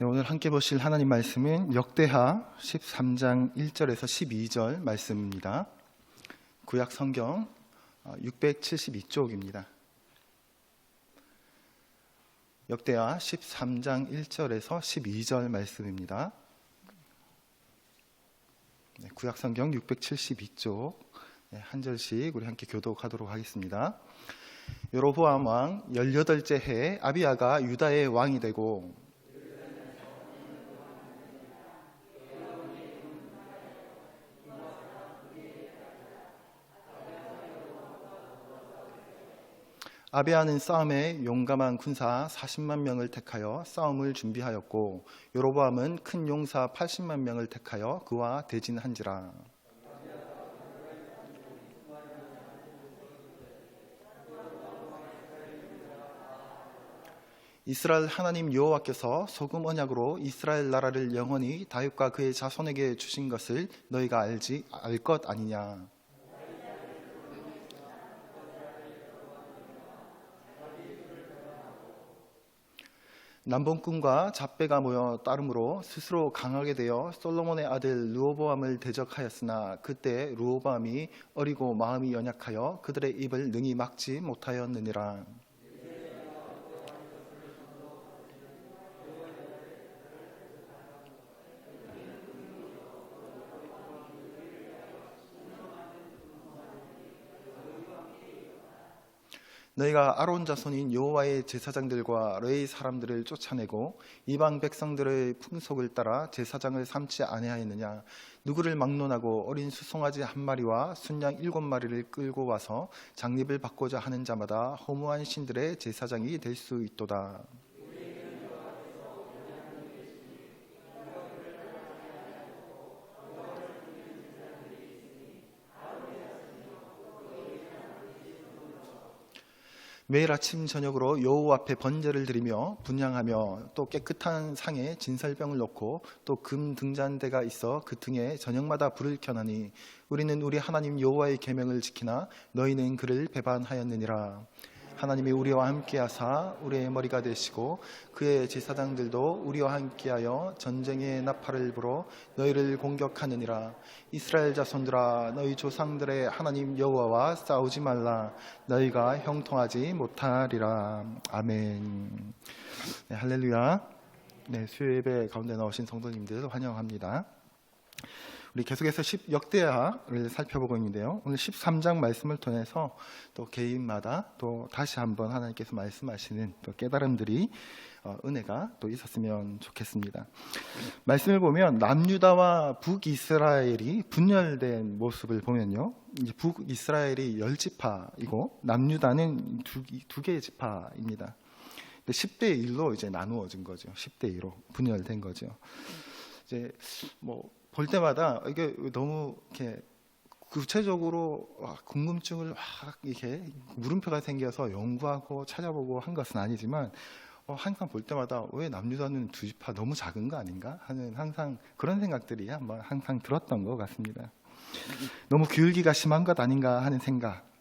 네, 오늘 함께 보실 하나님 말씀은 역대하 13장 1절에서 12절 말씀입니다. 구약 성경 672쪽입니다. 역대하 13장 1절에서 12절 말씀입니다. 네, 구약 성경 672쪽 한 절씩 우리 함께 교독하도록 하겠습니다. 여로보암 왕 18째 해에 아비야가 유다의 왕이 되고 아비야는 싸움에 용감한 군사 40만 명을 택하여 싸움을 준비하였고 여로보암은 큰 용사 80만 명을 택하여 그와 대진한지라. 이스라엘 하나님 여호와께서 소금 언약으로 이스라엘 나라를 영원히 다윗과 그의 자손에게 주신 것을 너희가 알 것 아니냐. 남봉꾼과 잡배가 모여 따름으로 스스로 강하게 되어 솔로몬의 아들 르호보암을 대적하였으나 그때 르호보암이 어리고 마음이 연약하여 그들의 입을 능히 막지 못하였느니라. 너희가 아론 자손인 여호와의 제사장들과 레위 사람들을 쫓아내고 이방 백성들의 풍속을 따라 제사장을 삼지 아니하였느냐. 누구를 막론하고 어린 수송아지 한 마리와 순양 7마리를 끌고 와서 장립을 받고자 하는 자마다 허무한 신들의 제사장이 될 수 있도다. 매일 아침 저녁으로 여호와 앞에 번제를 드리며 분향하며 또 깨끗한 상에 진설병을 놓고 또 금 등잔대가 있어 그 등에 저녁마다 불을 켜나니 우리는 우리 하나님 여호와의 계명을 지키나 너희는 그를 배반하였느니라. 하나님이 우리와 함께하사 우리의 머리가 되시고 그의 제사장들도 우리와 함께하여 전쟁의 나팔을 불어 너희를 공격하느니라. 이스라엘 자손들아, 너희 조상들의 하나님 여호와와 싸우지 말라. 너희가 형통하지 못하리라. 아멘. 네, 할렐루야. 네, 수요 예배 가운데 나오신 성도님들 환영합니다. 우리 계속해서 역대하를 살펴보고 있는데요. 오늘 13장 말씀을 통해서 또 개인마다 또 다시 한번 하나님께서 말씀하시는 또 깨달음들이 은혜가 또 있었으면 좋겠습니다. 말씀을 보면 남유다와 북이스라엘이 분열된 모습을 보면요. 북이스라엘이 10지파이고 남유다는 두 개의 지파입니다. 10대 1로 이제 나누어진 거죠. 10대 2로 분열된 거죠. 이제 볼 때마다 이게 너무 이렇게 구체적으로 궁금증을 막 이렇게 물음표가 생겨서 연구하고 찾아보고 한 것은 아니지만 항상 볼 때마다 왜 남유다는 두 지파 너무 작은 거 아닌가 하는 항상 그런 생각들이 항상 들었던 것 같습니다. 너무 기울기가 심한 것 아닌가 하는 생각.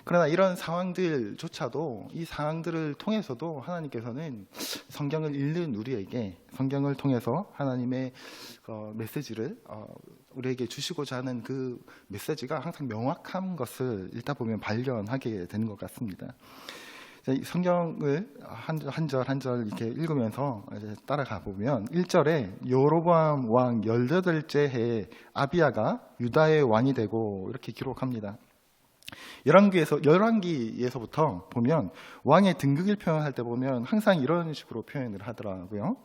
그러나 이런 상황들조차도 이 상황들을 통해서도 하나님께서는 성경을 읽는 우리에게 성경을 통해서 하나님의 메시지를 우리에게 주시고자 하는 그 메시지가 항상 명확한 것을 읽다 보면 발견하게 되는 것 같습니다. 성경을 한 절 한 절 이렇게 읽으면서 이제 따라가 보면 1절에 여로보암 왕 18째 해에 아비야가 유다의 왕이 되고 이렇게 기록합니다. 열왕기에서부터 보면 왕의 등극을 표현할 때 보면 항상 이런 식으로 표현을 하더라고요.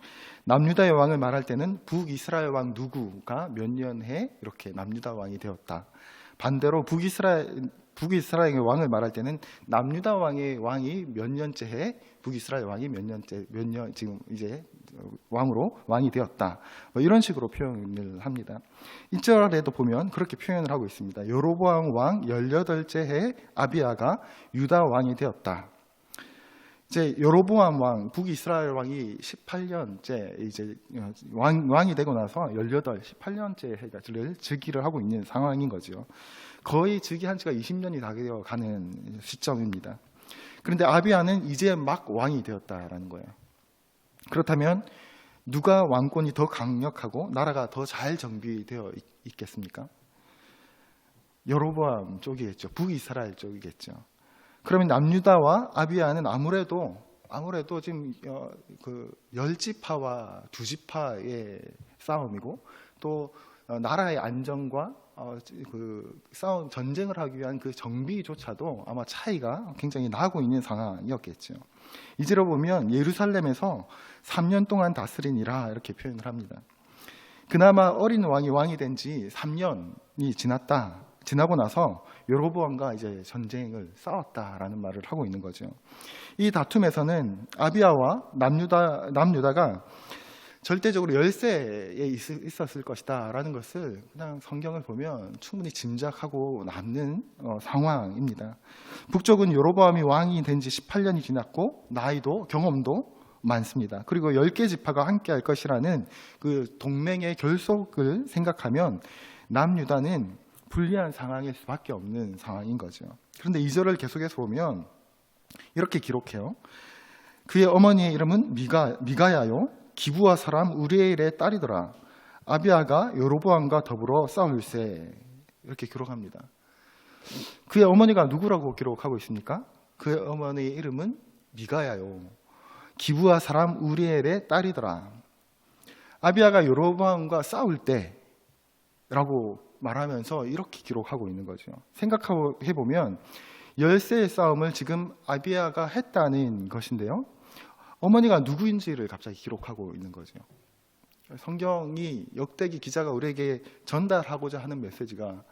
남유다의 왕을 말할 때는 북이스라엘 왕 누구가 몇 년에 이렇게 남유다 왕이 되었다. 반대로 북이스라엘의 왕을 말할 때는 남유다 왕이 몇 년째 해 북이스라엘 왕이 몇 년 지금 이제 왕으로 왕이 되었다. 이런 식으로 표현을 합니다. 1절에도 보면 그렇게 표현을 하고 있습니다. 여로보암 왕 18째 해 아비야가 유다 왕이 되었다. 이제 여로보암 왕, 북이스라엘 왕이 18년째 이제 왕이 되고 나서 18년째 해를 즉위를 하고 있는 상황인 거죠. 거의 즉위한 지가 20년이 다 되어 가는 시점입니다. 그런데 아비야는 이제 막 왕이 되었다라는 거예요. 그렇다면 누가 왕권이 더 강력하고 나라가 더 잘 정비되어 있겠습니까? 여로보암 쪽이겠죠. 북이스라엘 쪽이겠죠. 그러면 남유다와 아비야는 아무래도 지금 그 열지파와 두지파의 싸움이고, 또 나라의 안정과 그 싸움 전쟁을 하기 위한 그 정비조차도 아마 차이가 굉장히 나고 있는 상황이었겠죠. 이제로 보면 예루살렘에서 3년 동안 다스리니라 이렇게 표현을 합니다. 그나마 어린 왕이 된 지 3년이 지나고 나서 여로보암과 이제 전쟁을 싸웠다라는 말을 하고 있는 거죠. 이 다툼에서는 아비야와 남유다가 절대적으로 열세에 있었을 것이다라는 것을 그냥 성경을 보면 충분히 짐작하고 남는 상황입니다. 북쪽은 여로보암이 왕이 된 지 18년이 지났고 나이도 경험도 많습니다. 그리고 10개 지파가 함께 할 것이라는 그 동맹의 결속을 생각하면 남유다는 불리한 상황일 수밖에 없는 상황인 거죠. 그런데 2절을 계속해서 보면 이렇게 기록해요. 그의 어머니의 이름은 미가야요 기브아 사람 우리엘의 딸이더라. 아비야가 여로보암과 더불어 싸울세. 이렇게 기록합니다. 그의 어머니가 누구라고 기록하고 있습니까? 그의 어머니의 이름은 미가야요 기브아 사람 우리엘의 딸이더라. 아비야가 여로보암과 싸울 때라고 말하면서 이렇게 기록하고 있는 거죠. 생각해보면 열세의 싸움을 지금 아비야가 했다는 것인데요, 어머니가 누구인지를 갑자기 기록하고 있는 거죠. 성경이 역대기 기자가 우리에게 전달하고자 하는 메시지가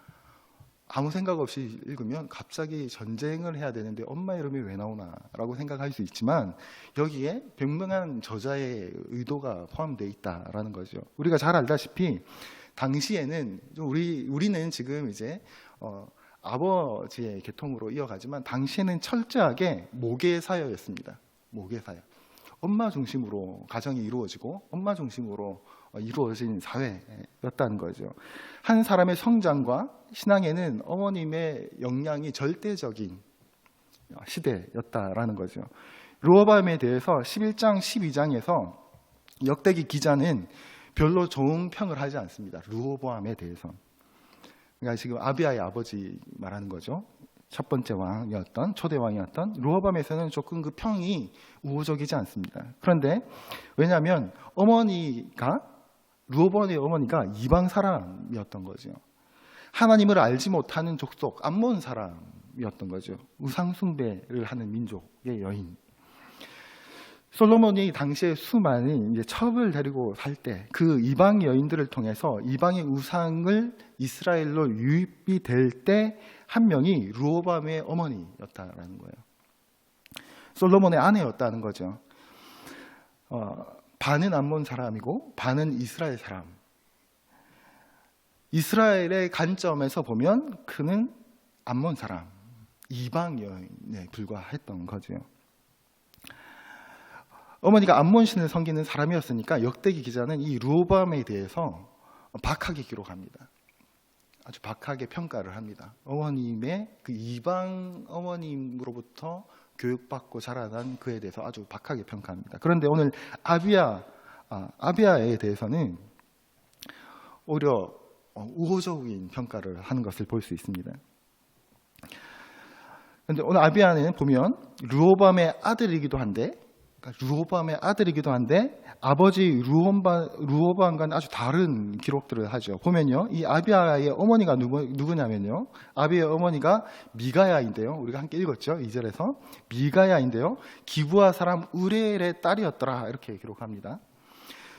아무 생각 없이 읽으면 갑자기 전쟁을 해야 되는데 엄마 이름이 왜 나오나 라고 생각할 수 있지만, 여기에 분명한 저자의 의도가 포함되어 있다라는 거죠. 우리가 잘 알다시피 당시에는 우리는 지금 이제 아버지의 계통으로 이어가지만 당시에는 철저하게 모계사회였습니다. 모계사회. 엄마 중심으로 가정이 이루어지고 엄마 중심으로 이루어진 사회였다는 거죠. 한 사람의 성장과 신앙에는 어머님의 영향이 절대적인 시대였다라는 거죠. 르호보암에 대해서 11장, 12장에서 역대기 기자는 별로 좋은 평을 하지 않습니다. 르호보암에 대해서. 그러니까 지금 아비야의 아버지 말하는 거죠. 첫 번째 왕이었던 초대 왕이었던 르호보암에서는 조금 그 평이 우호적이지 않습니다. 그런데 왜냐하면 르호보암의 어머니가 이방 사람이었던 거죠. 하나님을 알지 못하는 족속 암몬 사람이었던 거죠. 우상 숭배를 하는 민족의 여인. 솔로몬이 당시에 수많은 이제 첩을 데리고 살 때 그 이방 여인들을 통해서 이방의 우상을 이스라엘로 유입이 될 때 한 명이 르호보암의 어머니였다라는 거예요. 솔로몬의 아내였다는 거죠. 반은 암몬 사람이고 반은 이스라엘 사람. 이스라엘의 관점에서 보면 그는 암몬 사람, 이방 여인에 불과했던 거죠. 어머니가 암몬 신을 섬기는 사람이었으니까 역대기 기자는 이 르호보암에 대해서 박하게 기록합니다. 아주 박하게 평가를 합니다. 어머님의 그 이방 어머님으로부터 교육받고 자라난 그에 대해서 아주 박하게 평가합니다. 그런데 오늘 아비야에 대해서는 오히려 우호적인 평가를 하는 것을 볼 수 있습니다. 그런데 오늘 아비야는 보면 르호보암의 아들이기도 한데 아버지 르호보암과는 아주 다른 기록들을 하죠. 보면요, 이 아비야의 어머니가 누구냐면요, 아비야의 어머니가 미가야인데요. 우리가 함께 읽었죠. 2절에서 미가야인데요, 기브아 사람 우리엘의 딸이었더라 이렇게 기록합니다.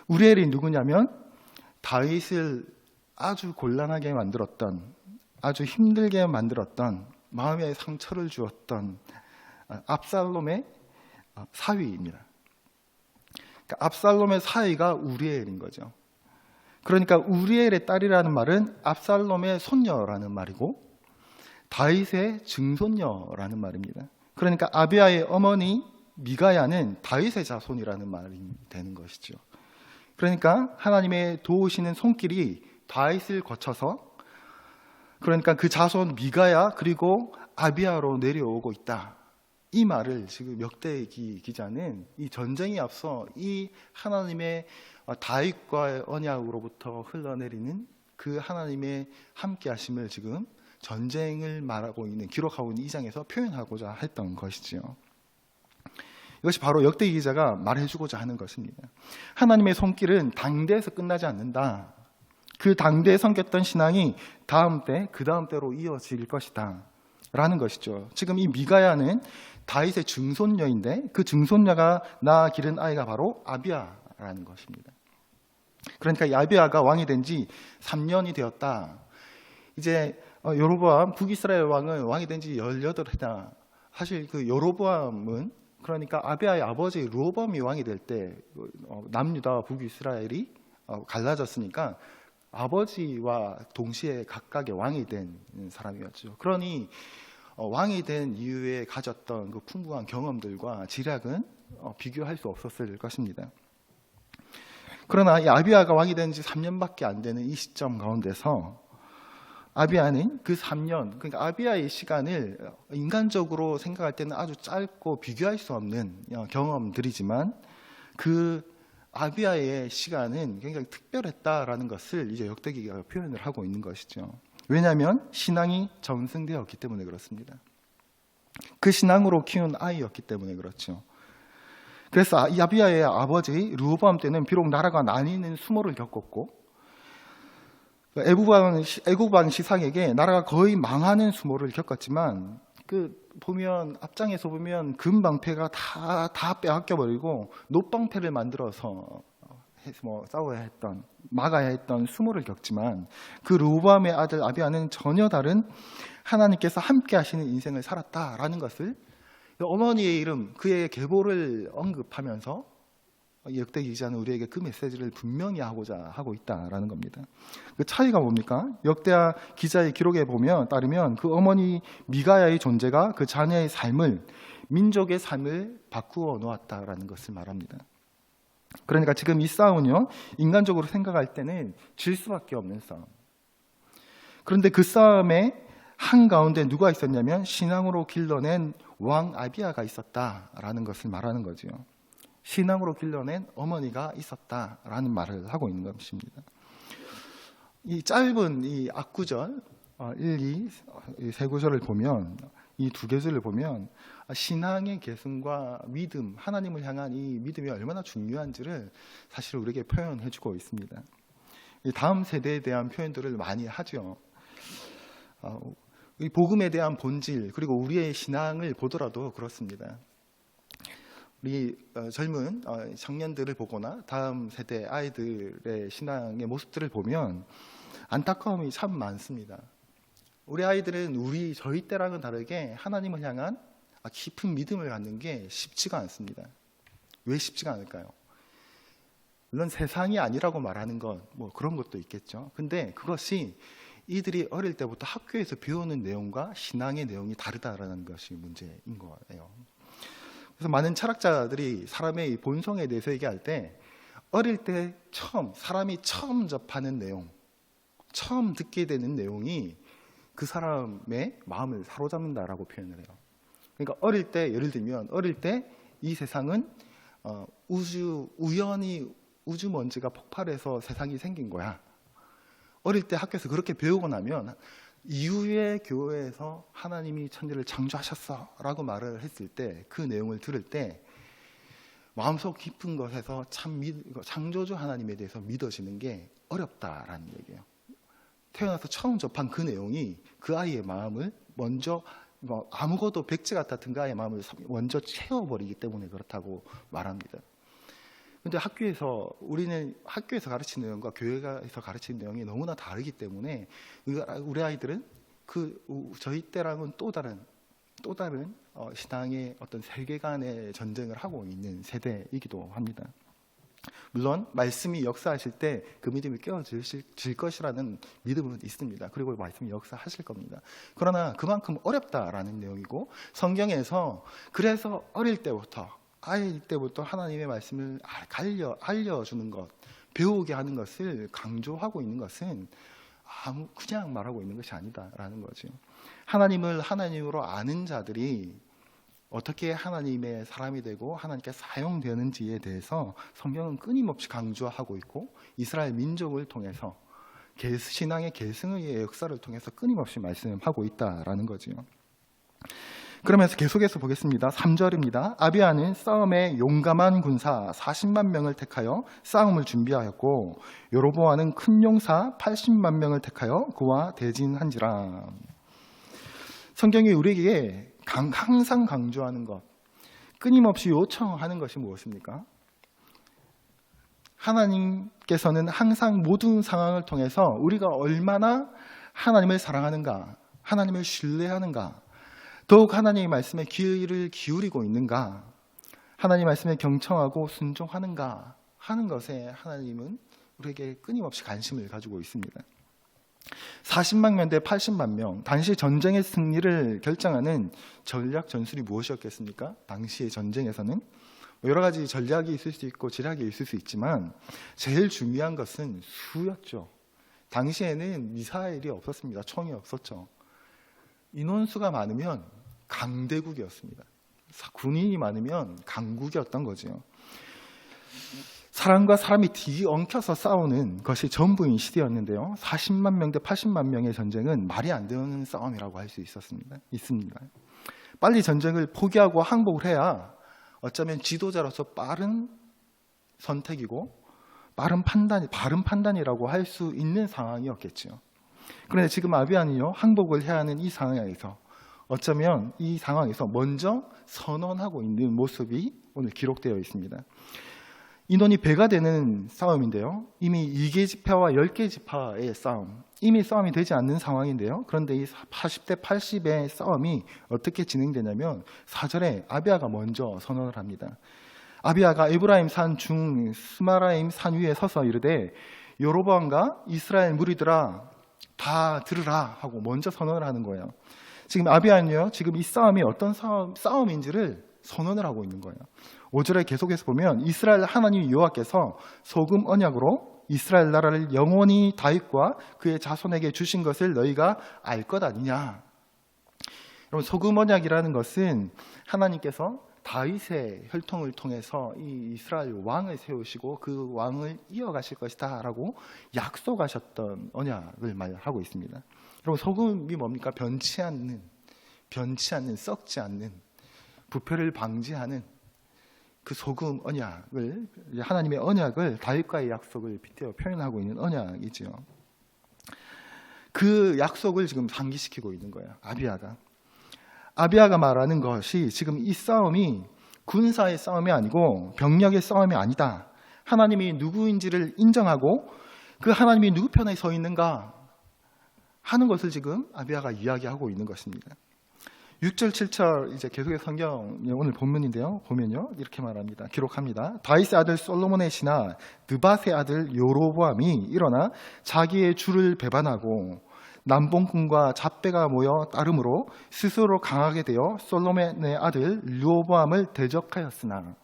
우리엘이 누구냐면 다윗을 아주 곤란하게 만들었던, 아주 힘들게 만들었던, 마음에 상처를 주었던 압살롬의 사위입니다. 그러니까 압살롬의 사위가 우리엘인 거죠. 그러니까 우리엘의 딸이라는 말은 압살롬의 손녀라는 말이고 다윗의 증손녀라는 말입니다. 그러니까 아비야의 어머니 미가야는 다윗의 자손이라는 말이 되는 것이죠. 그러니까 하나님의 도우시는 손길이 다윗을 거쳐서, 그러니까 그 자손 미가야 그리고 아비야로 내려오고 있다. 이 말을 지금 역대기 기자는 이 전쟁에 앞서 이 하나님의 다윗과의 언약으로부터 흘러내리는 그 하나님의 함께하심을 지금 전쟁을 말하고 있는, 기록하고 있는 이 장에서 표현하고자 했던 것이지요. 이것이 바로 역대기 기자가 말해주고자 하는 것입니다. 하나님의 손길은 당대에서 끝나지 않는다. 그 당대에 섬겼던 신앙이 다음 때, 그 다음 때로 이어질 것이다 라는 것이죠. 지금 이 미가야는 다윗의 증손녀인데 그 증손녀가 낳아 기른 아이가 바로 아비야라는 것입니다. 그러니까 이 아비야가 왕이 된 지 3년이 되었다. 이제 여로보암 북이스라엘 왕은 왕이 된 지 18해다. 사실 그 여로보암은, 그러니까 아비야의 아버지 르호보암이 왕이 될 때 남유다와 북이스라엘이 갈라졌으니까 아버지와 동시에 각각의 왕이 된 사람이었죠. 그러니 왕이 된 이후에 가졌던 그 풍부한 경험들과 지략은 비교할 수 없었을 것입니다. 그러나 이 아비야가 왕이 된 지 3년밖에 안 되는 이 시점 가운데서 아비야는 그 3년, 그러니까 아비야의 시간을 인간적으로 생각할 때는 아주 짧고 비교할 수 없는 경험들이지만 그 아비야의 시간은 굉장히 특별했다라는 것을 이제 역대기가 표현을 하고 있는 것이죠. 왜냐하면 신앙이 전승되었기 때문에 그렇습니다. 그 신앙으로 키운 아이였기 때문에 그렇죠. 그래서 이 아비야의 아버지 르호보암 때는 비록 나라가 나뉘는 수모를 겪었고 애굽 왕 시상에게 나라가 거의 망하는 수모를 겪었지만 보면 앞장에서 보면 금방패가 다 빼앗겨 버리고 놋방패를 만들어서 싸워야 했던, 막아야 했던 수모를 겪지만 그 르호보암의 아들 아비야는 전혀 다른 하나님께서 함께 하시는 인생을 살았다라는 것을 어머니의 이름, 그의 계보를 언급하면서 역대기 기자는 우리에게 그 메시지를 분명히 하고자 하고 있다라는 겁니다. 그 차이가 뭡니까? 역대하 기자의 기록에 따르면 그 어머니 미가야의 존재가 그 자녀의 삶을, 민족의 삶을 바꾸어 놓았다라는 것을 말합니다. 그러니까 지금 이 싸움은요, 인간적으로 생각할 때는 질 수밖에 없는 싸움. 그런데 그 싸움의 한가운데 누가 있었냐면 신앙으로 길러낸 왕 아비야가 있었다라는 것을 말하는 거죠. 신앙으로 길러낸 어머니가 있었다라는 말을 하고 있는 것입니다. 이 짧은 이 앞구절 1, 2, 세 구절을 보면, 이 두 구절을 보면 신앙의 계승과 믿음, 하나님을 향한 이 믿음이 얼마나 중요한지를 사실 우리에게 표현해주고 있습니다. 이 다음 세대에 대한 표현들을 많이 하죠. 이 복음에 대한 본질, 그리고 우리의 신앙을 보더라도 그렇습니다. 우리 젊은 청년들을 보거나 다음 세대 아이들의 신앙의 모습들을 보면 안타까움이 참 많습니다. 우리 아이들은 저희 때랑은 다르게 하나님을 향한 깊은 믿음을 갖는 게 쉽지가 않습니다. 왜 쉽지가 않을까요? 물론 세상이 아니라고 말하는 것, 그런 것도 있겠죠. 근데 그것이 이들이 어릴 때부터 학교에서 배우는 내용과 신앙의 내용이 다르다라는 것이 문제인 거예요. 그래서 많은 철학자들이 사람의 본성에 대해서 얘기할 때 어릴 때 사람이 처음 접하는 내용, 처음 듣게 되는 내용이 그 사람의 마음을 사로잡는다라고 표현을 해요. 그러니까 어릴 때, 예를 들면 어릴 때 이 세상은 우연히 우주먼지가 폭발해서 세상이 생긴 거야. 어릴 때 학교에서 그렇게 배우고 나면 이후에 교회에서 하나님이 천지를 창조하셨어 라고 말을 했을 때, 그 내용을 들을 때 마음속 깊은 것에서 창조주 하나님에 대해서 믿어지는 게 어렵다라는 얘기예요. 태어나서 처음 접한 그 내용이 그 아이의 마음을 먼저 아무것도 백지 같은 그 아이의 마음을 먼저 채워버리기 때문에 그렇다고 말합니다. 근데 우리는 학교에서 가르치는 내용과 교회에서 가르치는 내용이 너무나 다르기 때문에 우리 아이들은 저희 때랑은 또 다른 신앙의 어떤 세계관의 전쟁을 하고 있는 세대이기도 합니다. 물론 말씀이 역사하실 때 그 믿음이 깨어질 것이라는 믿음은 있습니다. 그리고 말씀이 역사하실 겁니다. 그러나 그만큼 어렵다라는 내용이고, 성경에서 그래서 아이일 때부터 하나님의 말씀을 알려주는 것, 배우게 하는 것을 강조하고 있는 것은 그냥 말하고 있는 것이 아니다라는 거죠. 하나님을 하나님으로 아는 자들이 어떻게 하나님의 사람이 되고 하나님께 사용되는지에 대해서 성경은 끊임없이 강조하고 있고 이스라엘 민족을 통해서 신앙의 계승의 역사를 통해서 끊임없이 말씀하고 있다라는 거지요. 그러면서 계속해서 보겠습니다. 3절입니다. 아비야는 싸움에 용감한 군사 40만 명을 택하여 싸움을 준비하였고 여로보암은 큰 용사 80만 명을 택하여 그와 대진한지라. 성경이 우리에게 항상 강조하는 것, 끊임없이 요청하는 것이 무엇입니까? 하나님께서는 항상 모든 상황을 통해서 우리가 얼마나 하나님을 사랑하는가, 하나님을 신뢰하는가, 더욱 하나님의 말씀에 귀를 기울이고 있는가, 하나님의 말씀에 경청하고 순종하는가 하는 것에 하나님은 우리에게 끊임없이 관심을 가지고 있습니다. 40만 명 대 80만 명, 당시 전쟁의 승리를 결정하는 전략 전술이 무엇이었겠습니까? 당시의 전쟁에서는 여러 가지 전략이 있을 수 있고 지략이 있을 수 있지만 제일 중요한 것은 수였죠. 당시에는 미사일이 없었습니다. 총이 없었죠. 인원수가 많으면 강대국이었습니다. 군인이 많으면 강국이었던 거죠. 사람과 사람이 뒤엉켜서 싸우는 것이 전부인 시대였는데요. 40만 명 대 80만 명의 전쟁은 말이 안 되는 싸움이라고 할 수 있습니다. 빨리 전쟁을 포기하고 항복을 해야 어쩌면 지도자로서 빠른 선택이고 바른 판단이라고 할 수 있는 상황이었겠죠. 그런데 지금 아비야는요, 항복을 해야 하는 이 상황에서 어쩌면 이 상황에서 먼저 선언하고 있는 모습이 오늘 기록되어 있습니다. 인원이 배가 되는 싸움인데요. 이미 2개 지파와 10개 지파의 싸움, 이미 싸움이 되지 않는 상황인데요. 그런데 이 80대 80의 싸움이 어떻게 진행되냐면 4절에 아비야가 먼저 선언을 합니다. 아비야가 에브라임 산 중 스마라임 산 위에 서서 이르되 여로보암과 이스라엘 무리들아 다 들으라 하고 먼저 선언을 하는 거예요. 지금 아비야는요, 지금 이 싸움이 어떤 싸움인지를 선언을 하고 있는 거예요. 5절에 계속해서 보면 이스라엘 하나님 여호와께서 소금 언약으로 이스라엘 나라를 영원히 다윗과 그의 자손에게 주신 것을 너희가 알 것 아니냐. 여러분, 소금 언약이라는 것은 하나님께서 다윗의 혈통을 통해서 이 이스라엘 왕을 세우시고 그 왕을 이어가실 것이다 라고 약속하셨던 언약을 말하고 있습니다. 여러분, 소금이 뭡니까? 변치 않는, 썩지 않는, 부패를 방지하는 그 소금 언약을, 하나님의 언약을, 다윗과의 약속을 빗대어 표현하고 있는 언약이죠. 그 약속을 지금 상기시키고 있는 거예요. 아비야가 말하는 것이 지금 이 싸움이 군사의 싸움이 아니고 병력의 싸움이 아니다. 하나님이 누구인지를 인정하고 그 하나님이 누구 편에 서 있는가 하는 것을 지금 아비야가 이야기하고 있는 것입니다. 6절, 7절 이제 계속해서 성경 오늘 본문인데요. 보면요, 이렇게 말합니다. 기록합니다. 다윗의 아들 솔로몬의 신하 느밧의 아들 여로보암이 일어나 자기의 주를 배반하고 남봉꾼과 잡배가 모여 따름으로 스스로 강하게 되어 솔로몬의 아들 르호보암을 대적하였으나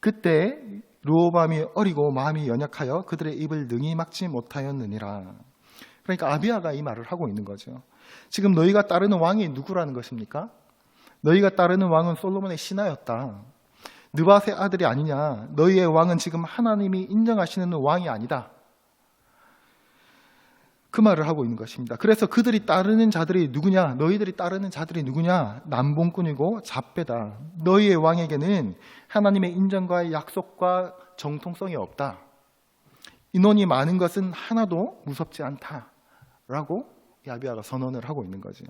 그때 르호보암이 어리고 마음이 연약하여 그들의 입을 능히 막지 못하였느니라. 그러니까 아비야가 이 말을 하고 있는 거죠. 지금 너희가 따르는 왕이 누구라는 것입니까? 너희가 따르는 왕은 솔로몬의 신하였다. 느밧의 아들이 아니냐. 너희의 왕은 지금 하나님이 인정하시는 왕이 아니다. 그 말을 하고 있는 것입니다. 그래서 그들이 따르는 자들이 누구냐? 너희들이 따르는 자들이 누구냐? 남봉꾼이고 잡배다. 너희의 왕에게는 하나님의 인정과 약속과 정통성이 없다. 인원이 많은 것은 하나도 무섭지 않다라고 아비야가 선언을 하고 있는 거죠.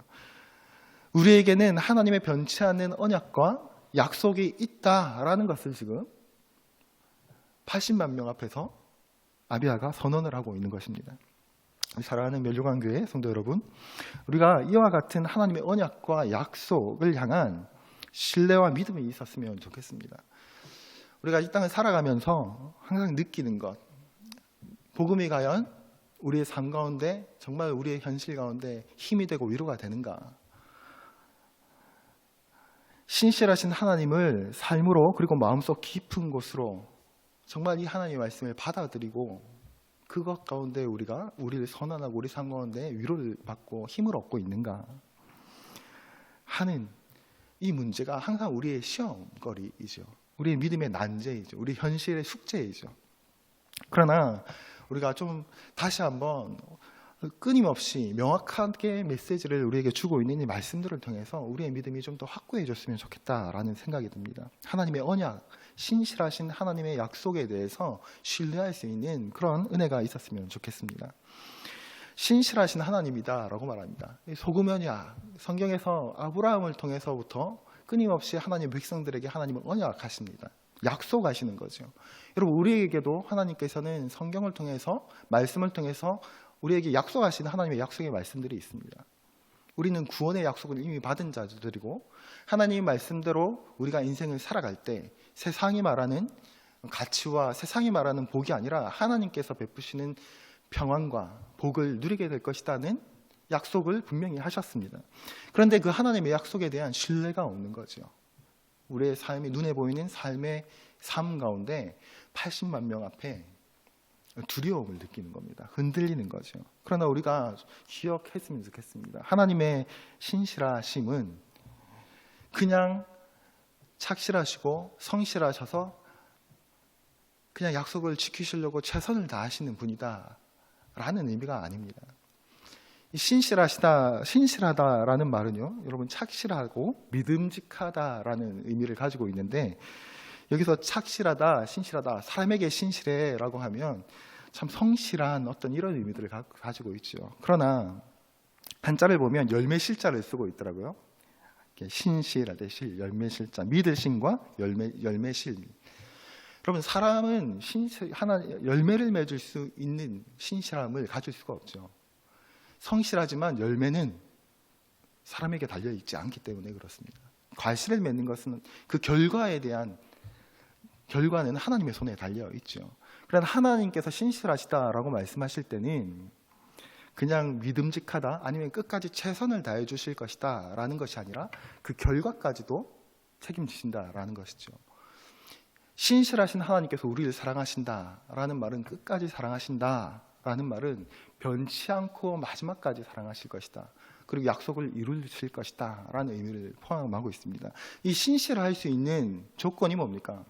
우리에게는 하나님의 변치 않는 언약과 약속이 있다라는 것을 지금 80만 명 앞에서 아비야가 선언을 하고 있는 것입니다. 사랑하는 멸류관교회 성도 여러분, 우리가 이와 같은 하나님의 언약과 약속을 향한 신뢰와 믿음이 있었으면 좋겠습니다. 우리가 이 땅을 살아가면서 항상 느끼는 것, 복음이 과연 우리의 삶 가운데, 정말 우리의 현실 가운데 힘이 되고 위로가 되는가? 신실하신 하나님을 삶으로 그리고 마음속 깊은 곳으로 정말 이 하나님의 말씀을 받아들이고 그것 가운데 우리를 선언하고 우리 삶 가운데 위로를 받고 힘을 얻고 있는가 하는 이 문제가 항상 우리의 시험거리이죠. 우리의 믿음의 난제이죠. 우리 현실의 숙제이죠. 그러나 우리가 좀 다시 한번 끊임없이 명확하게 메시지를 우리에게 주고 있는 이 말씀들을 통해서 우리의 믿음이 좀 더 확고해졌으면 좋겠다라는 생각이 듭니다. 하나님의 언약, 신실하신 하나님의 약속에 대해서 신뢰할 수 있는 그런 은혜가 있었으면 좋겠습니다. 신실하신 하나님이다라고 말합니다. 소금 언약, 성경에서 아브라함을 통해서부터 끊임없이 하나님 백성들에게 하나님은 언약하십니다. 약속하시는 거죠. 여러분, 우리에게도 하나님께서는 성경을 통해서, 말씀을 통해서 우리에게 약속하시는 하나님의 약속의 말씀들이 있습니다. 우리는 구원의 약속을 이미 받은 자들이고, 하나님의 말씀대로 우리가 인생을 살아갈 때 세상이 말하는 가치와 세상이 말하는 복이 아니라 하나님께서 베푸시는 평안과 복을 누리게 될 것이라는 약속을 분명히 하셨습니다. 그런데 그 하나님의 약속에 대한 신뢰가 없는 거죠. 우리의 삶이, 눈에 보이는 삶의 삶 가운데 80만 명 앞에 두려움을 느끼는 겁니다. 흔들리는 거죠. 그러나 우리가 기억했으면 좋겠습니다. 하나님의 신실하심은 그냥 착실하시고 성실하셔서 그냥 약속을 지키시려고 최선을 다하시는 분이다 라는 의미가 아닙니다. 신실하다라는 말은요, 여러분, 착실하고 믿음직하다라는 의미를 가지고 있는데, 여기서 착실하다, 신실하다, 사람에게 신실해라고 하면 참 성실한 어떤 이런 의미들을 가지고 있죠. 그러나 한자를 보면 열매실자를 쓰고 있더라고요. 신실하되 실, 열매실자, 믿을 신과 열매실. 여러분, 사람은 열매를 맺을 수 있는 신실함을 가질 수가 없죠. 성실하지만 열매는 사람에게 달려있지 않기 때문에 그렇습니다. 과실을 맺는 것은 그 결과는 하나님의 손에 달려있죠. 그러나 하나님께서 신실하시다라고 말씀하실 때는 그냥 믿음직하다, 아니면 끝까지 최선을 다해 주실 것이다 라는 것이 아니라 그 결과까지도 책임지신다라는 것이죠. 신실하신 하나님께서 우리를 사랑하신다라는 말은 끝까지 사랑하신다라는 말은 변치 않고 마지막까지 사랑하실 것이다, 그리고 약속을 이루실 것이다 라는 의미를 포함하고 있습니다. 이 신실할 수 있는 조건이 뭡니까?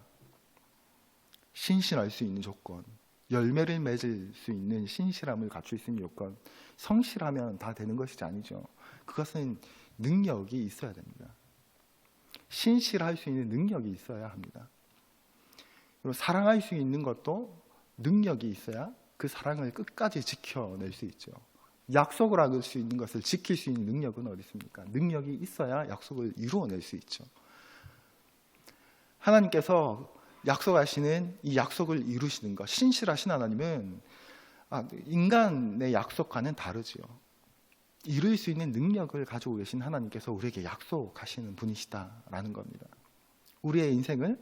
신실할 수 있는 조건, 열매를 맺을 수 있는 신실함을 갖출 수 있는 요건, 성실하면 다 되는 것이 아니죠. 그것은 능력이 있어야 됩니다. 신실할 수 있는 능력이 있어야 합니다. 그리고 사랑할 수 있는 것도 능력이 있어야 그 사랑을 끝까지 지켜낼 수 있죠. 약속을 할 수 있는 것을 지킬 수 있는 능력은 어디 있습니까? 능력이 있어야 약속을 이루어낼 수 있죠. 하나님께서 약속하시는 이 약속을 이루시는 것, 신실하신 하나님은 인간의 약속과는 다르지요. 이룰 수 있는 능력을 가지고 계신 하나님께서 우리에게 약속하시는 분이시다라는 겁니다. 우리의 인생을,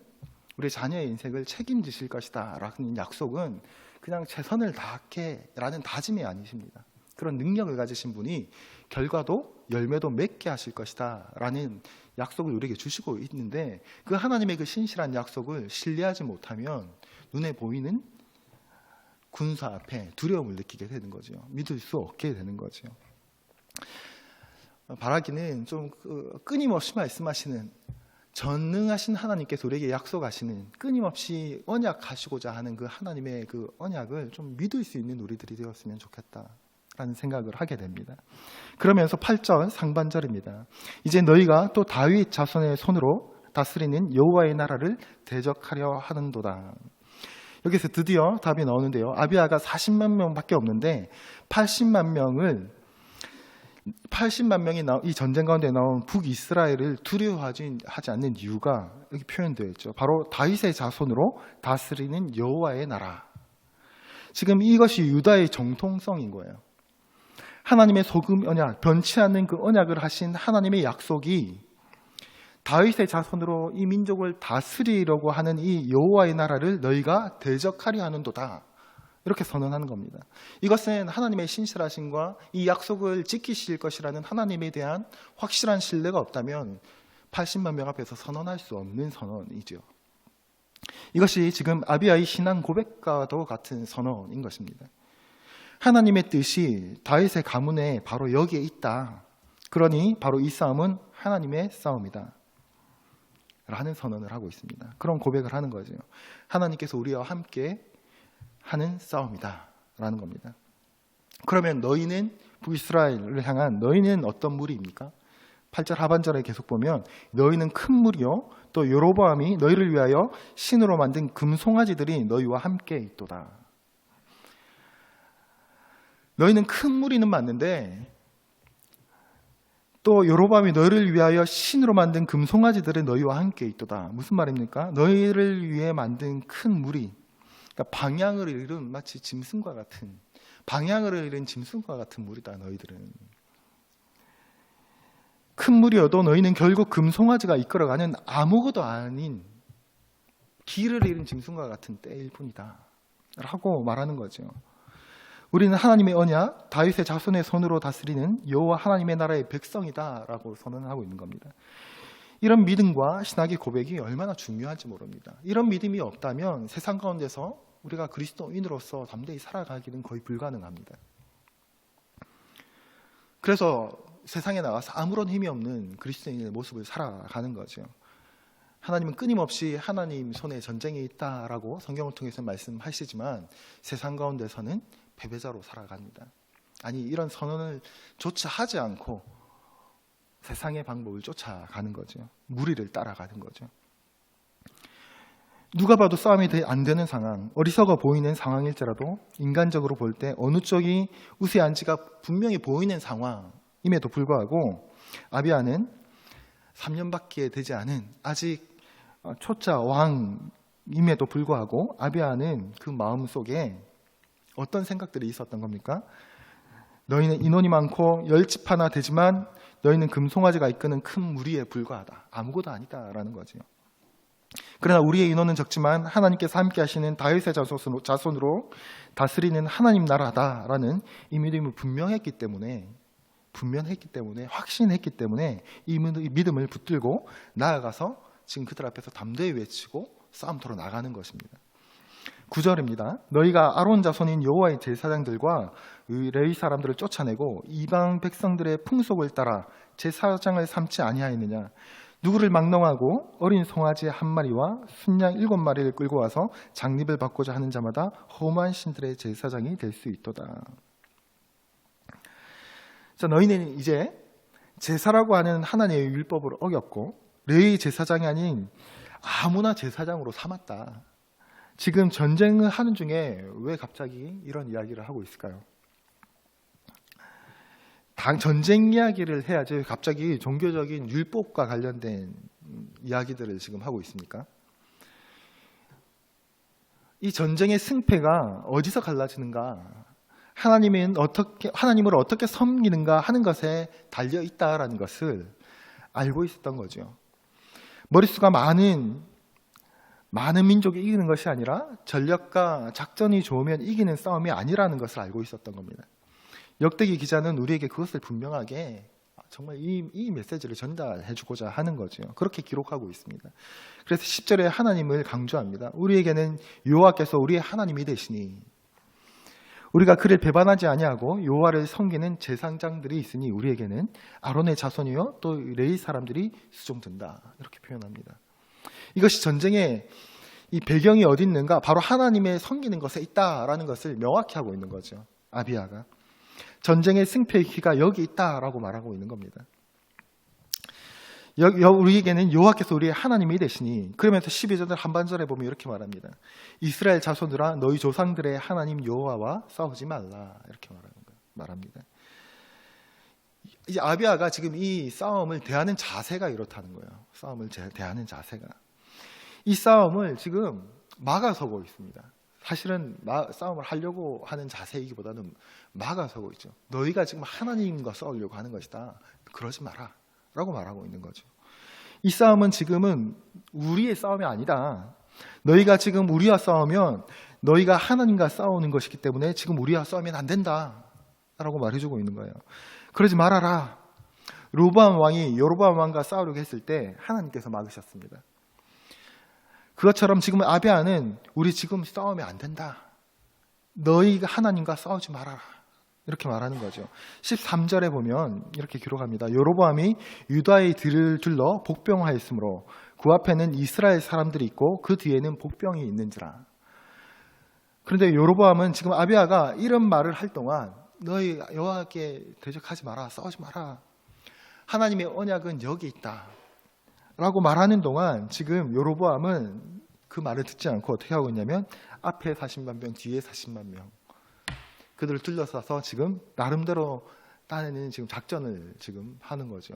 우리 자녀의 인생을 책임지실 것이다 라는 약속은 그냥 최선을 다할게라는 다짐이 아니십니다. 그런 능력을 가지신 분이 결과도 열매도 맺게 하실 것이다 라는 약속을 우리에게 주시고 있는데, 그 하나님의 그 신실한 약속을 신뢰하지 못하면 눈에 보이는 군사 앞에 두려움을 느끼게 되는 거죠. 믿을 수 없게 되는 거죠. 바라기는 좀 끊임없이 말씀하시는, 전능하신 하나님께서 우리에게 약속하시는, 끊임없이 언약하시고자 하는 그 하나님의 그 언약을 좀 믿을 수 있는 우리들이 되었으면 좋겠다 라는 생각을 하게 됩니다. 그러면서 8절 상반절입니다. 이제 너희가 또 다윗 자손의 손으로 다스리는 여호와의 나라를 대적하려 하는도다. 여기서 드디어 답이 나오는데요. 아비야가 40만 명밖에 없는데 80만 명이 이 전쟁 가운데 나온 북이스라엘을 두려워하지 않는 이유가 여기 표현되어 있죠. 바로 다윗의 자손으로 다스리는 여호와의 나라. 지금 이것이 유다의 정통성인 거예요. 하나님의 소금 언약, 변치 않는 그 언약을 하신 하나님의 약속이 다윗의 자손으로 이 민족을 다스리려고 하는 이 여호와의 나라를 너희가 대적하려 하는도다, 이렇게 선언하는 겁니다. 이것은 하나님의 신실하심과 이 약속을 지키실 것이라는 하나님에 대한 확실한 신뢰가 없다면 80만 명 앞에서 선언할 수 없는 선언이죠. 이것이 지금 아비야의 신앙 고백과도 같은 선언인 것입니다. 하나님의 뜻이 다윗의 가문에 바로 여기에 있다. 그러니 바로 이 싸움은 하나님의 싸움이다. 라는 선언을 하고 있습니다. 그런 고백을 하는 거죠. 하나님께서 우리와 함께 하는 싸움이다 라는 겁니다. 그러면 너희는 북이스라엘을 향한 너희는 어떤 무리입니까? 8절 하반절에 계속 보면 너희는 큰 무리요 또 여로보암이 너희를 위하여 신으로 만든 금송아지들이 너희와 함께 있도다. 너희는 큰 무리는 맞는데 또 여로보암이 너희를 위하여 신으로 만든 금송아지들이 너희와 함께 있도다. 무슨 말입니까? 너희를 위해 만든 큰 무리, 그러니까 방향을 잃은 마치 짐승과 같은, 방향을 잃은 짐승과 같은 무리다. 너희들은 큰 무리여도 너희는 결국 금송아지가 이끌어가는 아무것도 아닌 길을 잃은 짐승과 같은 때일 뿐이다 라고 말하는 거죠. 우리는 하나님의 언약, 다윗의 자손의 손으로 다스리는 여호와 하나님의 나라의 백성이다 라고 선언하고 있는 겁니다. 이런 믿음과 신학의 고백이 얼마나 중요한지 모릅니다. 이런 믿음이 없다면 세상 가운데서 우리가 그리스도인으로서 담대히 살아가기는 거의 불가능합니다. 그래서 세상에 나가서 아무런 힘이 없는 그리스도인의 모습을 살아가는 거죠. 하나님은 끊임없이 하나님 손에 전쟁이 있다라고 성경을 통해서 말씀하시지만 세상 가운데서는 패배자로 살아갑니다. 아니, 이런 선언을 조차 하지 않고 세상의 방법을 쫓아가는 거죠. 무리를 따라가는 거죠. 누가 봐도 싸움이 안 되는 상황, 어리석어 보이는 상황일지라도 인간적으로 볼 때 어느 쪽이 우세한지가 분명히 보이는 상황임에도 불구하고 아비야는 3년밖에 되지 않은 아직 초짜 왕임에도 불구하고 아비야는 그 마음속에 어떤 생각들이 있었던 겁니까? 너희는 인원이 많고 10집 하나 되지만 너희는 금송아지가 이끄는 큰 무리에 불과하다. 아무것도 아니다라는 거죠. 그러나 우리의 인원은 적지만 하나님께서 함께 하시는 다윗의 자손으로 다스리는 하나님 나라다라는 이 믿음이 분명했기 때문에 확신했기 때문에 이 믿음을 붙들고 나아가서 지금 그들 앞에서 담대히 외치고 싸움터로 나가는 것입니다. 9절입니다. 너희가 아론 자손인 여호와의 제사장들과 레위 사람들을 쫓아내고 이방 백성들의 풍속을 따라 제사장을 삼지 아니하였느냐. 누구를 막론하고 어린 송아지 한 마리와 순양 7마리를 끌고 와서 장립을 받고자 하는 자마다 험한 신들의 제사장이 될 수 있도다. 자, 너희는 이제 제사라고 하는 하나님의 율법을 어겼고 레위 제사장이 아닌 아무나 제사장으로 삼았다. 지금 전쟁을 하는 중에 왜 갑자기 이런 이야기를 하고 있을까요? 전쟁 이야기를 해야지 갑자기 종교적인 율법과 관련된 이야기들을 지금 하고 있습니까? 이 전쟁의 승패가 어디서 갈라지는가? 하나님을 어떻게 섬기는가 하는 것에 달려 있다라는 것을 알고 있었던 거죠. 머릿수가 많은 민족이 이기는 것이 아니라 전력과 작전이 좋으면 이기는 싸움이 아니라는 것을 알고 있었던 겁니다. 역대기 기자는 우리에게 그것을 분명하게 정말 이 메시지를 전달해 주고자 하는 거죠. 그렇게 기록하고 있습니다. 그래서 10절에 하나님을 강조합니다. 우리에게는 여호와께서 우리의 하나님이 되시니 우리가 그를 배반하지 아니하고 여호와를 섬기는 제사장들이 있으니 우리에게는 아론의 자손이요 또 레위 사람들이 수종든다. 이렇게 표현합니다. 이것이 전쟁의 이 배경이 어디 있는가? 바로 하나님의 섬기는 것에 있다라는 것을 명확히 하고 있는 거죠. 아비야가. 전쟁의 승패의 키가 여기 있다라고 말하고 있는 겁니다. 우리에게는 여호와께서 우리의 하나님이 되시니 그러면서 12절 한반절에 보면 이렇게 말합니다. 이스라엘 자손들아 너희 조상들의 하나님 여호와와 싸우지 말라. 이렇게 말합니다. 이 아비야가 지금 이 싸움을 대하는 자세가 이렇다는 거예요. 싸움을 대하는 자세가. 이 싸움을 지금 막아서고 있습니다. 사실은 싸움을 하려고 하는 자세이기보다는 막아서고 있죠. 너희가 지금 하나님과 싸우려고 하는 것이다. 그러지 마라 라고 말하고 있는 거죠. 이 싸움은 지금은 우리의 싸움이 아니다. 너희가 지금 우리와 싸우면 너희가 하나님과 싸우는 것이기 때문에 지금 우리와 싸우면 안 된다 라고 말해주고 있는 거예요. 그러지 말아라. 로보암 왕이 여로보암 왕과 싸우려고 했을 때 하나님께서 막으셨습니다. 그것처럼 지금 아비야는 우리 지금 싸우면 안 된다. 너희가 하나님과 싸우지 말아라 이렇게 말하는 거죠. 13절에 보면 이렇게 기록합니다. 여로보암이 유다의 들을 둘러 복병하였으므로 그 앞에는 이스라엘 사람들이 있고 그 뒤에는 복병이 있는지라. 그런데 여로보암은 지금 아비야가 이런 말을 할 동안 너희 여호와께 대적하지 마라, 싸우지 마라, 하나님의 언약은 여기 있다 라고 말하는 동안 지금 여로보암은 그 말을 듣지 않고 어떻게 하고 있냐면 앞에 40만 명, 뒤에 40만 명, 그들을 둘러싸서 지금 나름대로 따내는 지금 작전을 지금 하는 거죠.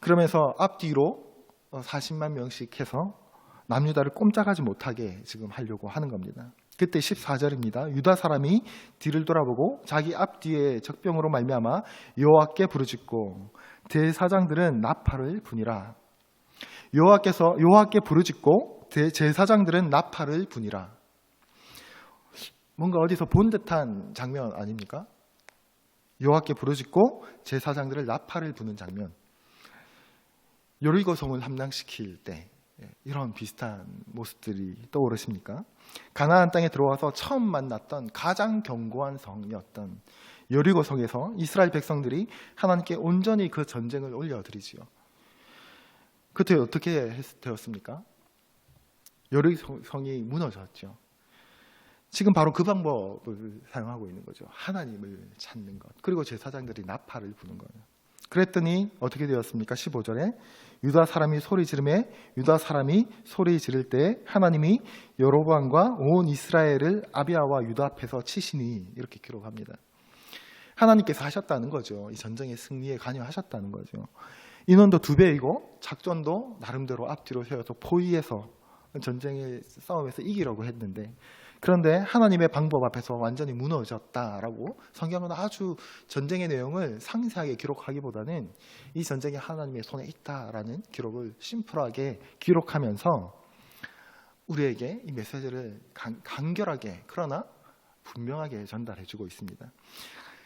그러면서 앞뒤로 40만 명씩 해서 남유다를 꼼짝하지 못하게 지금 하려고 하는 겁니다. 그때 14절입니다. 유다 사람이 뒤를 돌아보고 자기 앞뒤에 적병으로 말미암아 여호와께 부르짖고 대사장들은 나팔을 부니라. 여호와께 부르짖고 제사장들은 나팔을 부니라. 뭔가 어디서 본 듯한 장면 아닙니까? 여호와께 부르짖고 제사장들을 나팔을 부는 장면. 여리고 성을 함락시킬 때 이런 비슷한 모습들이 떠오르십니까? 가나안 땅에 들어와서 처음 만났던 가장 견고한 성이었던 여리고 성에서 이스라엘 백성들이 하나님께 온전히 그 전쟁을 올려드리지요. 그때 어떻게 되었습니까? 여리고 성이 무너졌죠. 지금 바로 그 방법을 사용하고 있는 거죠. 하나님을 찾는 것, 그리고 제사장들이 나팔을 부는 거예요. 그랬더니 어떻게 되었습니까? 15절에 유다 사람이 소리 지르매 유다 사람이 소리 지를 때 하나님이 여로보암과 온 이스라엘을 아비야와 유다 앞에서 치시니, 이렇게 기록합니다. 하나님께서 하셨다는 거죠. 이 전쟁의 승리에 관여하셨다는 거죠. 인원도 2배이고 작전도 나름대로 앞뒤로 세워서 포위해서 전쟁의 싸움에서 이기려고 했는데, 그런데 하나님의 방법 앞에서 완전히 무너졌다라고 성경은 아주 전쟁의 내용을 상세하게 기록하기보다는 이 전쟁이 하나님의 손에 있다라는 기록을 심플하게 기록하면서 우리에게 이 메시지를 간결하게 그러나 분명하게 전달해주고 있습니다.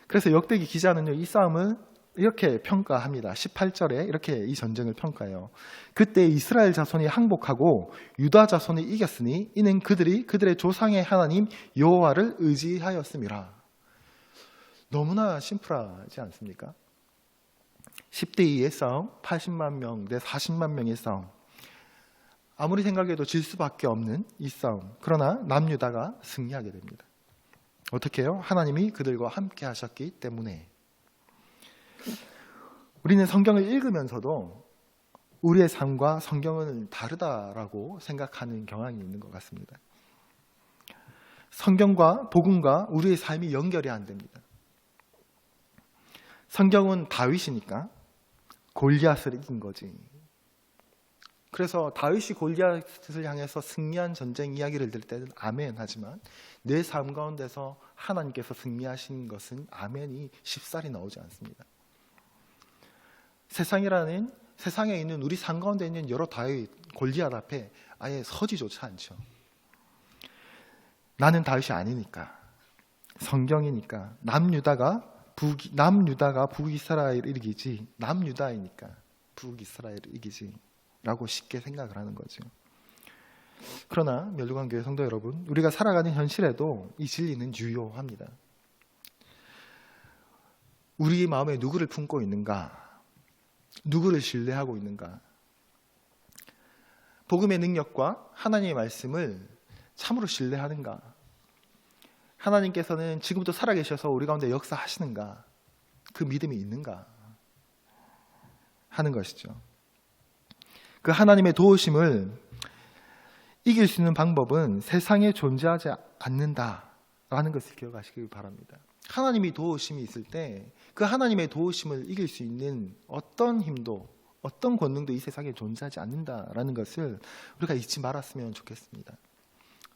그래서 역대기 기자는요, 이 싸움을 이렇게 평가합니다. 18절에 이렇게 이 전쟁을 평가해요. 그때 이스라엘 자손이 항복하고 유다 자손이 이겼으니 이는 그들이 그들의 조상의 하나님 여호와를 의지하였음이라. 너무나 심플하지 않습니까? 10대 2의 싸움, 80만 명 대 40만 명의 싸움. 아무리 생각해도 질 수밖에 없는 이 싸움. 그러나 남유다가 승리하게 됩니다. 어떻게 해요? 하나님이 그들과 함께 하셨기 때문에. 우리는 성경을 읽으면서도 우리의 삶과 성경은 다르다라고 생각하는 경향이 있는 것 같습니다. 성경과 복음과 우리의 삶이 연결이 안 됩니다. 성경은 다윗이니까 골리앗을 이긴 거지. 그래서 다윗이 골리앗을 향해서 승리한 전쟁 이야기를 들을 때는 아멘 하지만 내 삶 가운데서 하나님께서 승리하신 것은 아멘이 쉽사리 나오지 않습니다. 세상에 있는 우리 삶 가운데 있는 여러 다윗, 골리앗 앞에 아예 서지조차 않죠. 나는 다윗이 아니니까, 성경이니까, 남유다가 북이스라엘을 이기지, 남유다이니까 북이스라엘을 이기지 라고 쉽게 생각을 하는 거죠. 그러나 멸류관교회 성도 여러분, 우리가 살아가는 현실에도 이 진리는 유효합니다. 우리 마음에 누구를 품고 있는가? 누구를 신뢰하고 있는가? 복음의 능력과 하나님의 말씀을 참으로 신뢰하는가? 하나님께서는 지금도 살아계셔서 우리 가운데 역사하시는가? 그 믿음이 있는가? 하는 것이죠. 그 하나님의 도우심을 이길 수 있는 방법은 세상에 존재하지 않는다라는 것을 기억하시길 바랍니다. 하나님이 도우심이 있을 때 그 하나님의 도우심을 이길 수 있는 어떤 힘도 어떤 권능도 이 세상에 존재하지 않는다라는 것을 우리가 잊지 말았으면 좋겠습니다.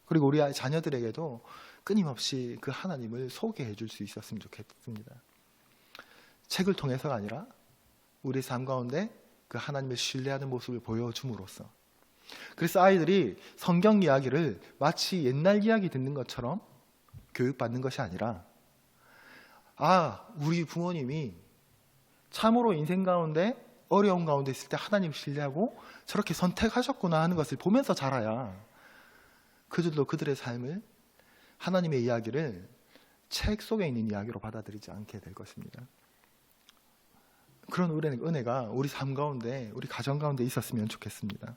그리고 우리 자녀들에게도 끊임없이 그 하나님을 소개해 줄 수 있었으면 좋겠습니다. 책을 통해서가 아니라 우리 삶 가운데 그 하나님을 신뢰하는 모습을 보여줌으로써, 그래서 아이들이 성경 이야기를 마치 옛날 이야기 듣는 것처럼 교육받는 것이 아니라, 우리 부모님이 참으로 인생 가운데 어려운 가운데 있을 때 하나님 신뢰하고 저렇게 선택하셨구나 하는 것을 보면서 자라야 그들도 그들의 삶을, 하나님의 이야기를 책 속에 있는 이야기로 받아들이지 않게 될 것입니다. 그런 은혜가 우리 삶 가운데, 우리 가정 가운데 있었으면 좋겠습니다.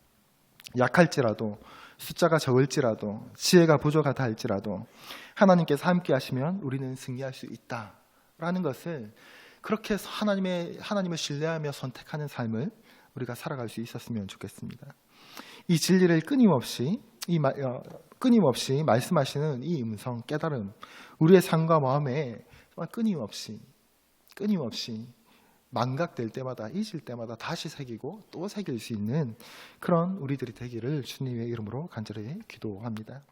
약할지라도, 숫자가 적을지라도, 지혜가 부족하다 할지라도 하나님께서 함께 하시면 우리는 승리할 수 있다라는 것을, 그렇게 해서 하나님을 신뢰하며 선택하는 삶을 우리가 살아갈 수 있었으면 좋겠습니다. 이 진리를 끊임없이 말씀하시는 이 음성, 깨달음, 우리의 삶과 마음에 끊임없이 망각될 때마다, 잊을 때마다 다시 새기고 또 새길 수 있는 그런 우리들이 되기를 주님의 이름으로 간절히 기도합니다.